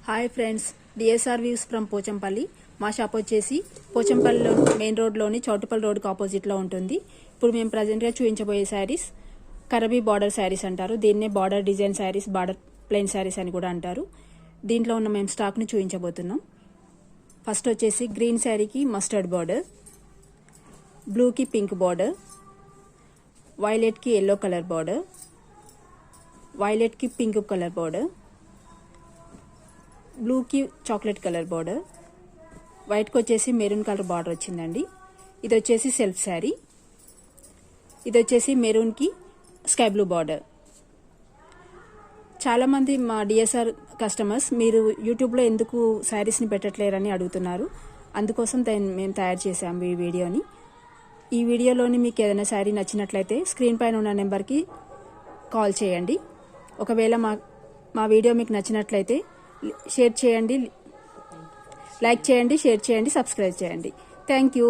Hi friends, DSR views from Pochampally. మా shop వచ్చేసి పోచంపల్లిలో main రోడ్లోని చౌటుపల్లి రోడ్కి ఆపోజిట్లో ఉంటుంది. ఇప్పుడు మేము ప్రజెంట్గా చూపించబోయే శారీస్ కరబీ బార్డర్ శారీస్ అంటారు. దీన్నే border design saris, border plain saris అని కూడా అంటారు. దీంట్లో ఉన్న మేము స్టాక్ని చూపించబోతున్నాం. ఫస్ట్ వచ్చేసి గ్రీన్ శారీకి మస్టర్డ్ బార్డర్, బ్లూకి పింక్ బార్డర్, వైలెట్కి ఎల్లో కలర్ బార్డర్, వైలెట్కి పింక్ కలర్ బార్డర్, బ్లూకి చాక్లెట్ కలర్ బార్డర్, వైట్కి వచ్చేసి మెరూన్ కలర్ బార్డర్ వచ్చిందండి. ఇది వచ్చేసి సెల్ఫ్ శారీ. ఇది వచ్చేసి మెరూన్కి స్కై బ్లూ బార్డర్. చాలామంది మా డిఎస్ఆర్ కస్టమర్స్ మీరు యూట్యూబ్లో ఎందుకు శారీస్ని పెట్టట్లేరని అడుగుతున్నారు. అందుకోసం మేము తయారు చేసాము ఈ వీడియోని. ఈ వీడియోలోని మీకు ఏదైనా శారీ నచ్చినట్లయితే స్క్రీన్ పైన ఉన్న నెంబర్కి కాల్ చేయండి. ఒకవేళ మా వీడియో మీకు నచ్చినట్లయితే షేర్ చేయండి, లైక్ చేయండి, షేర్ చేయండి, సబ్స్క్రైబ్ చేయండి. Thank you.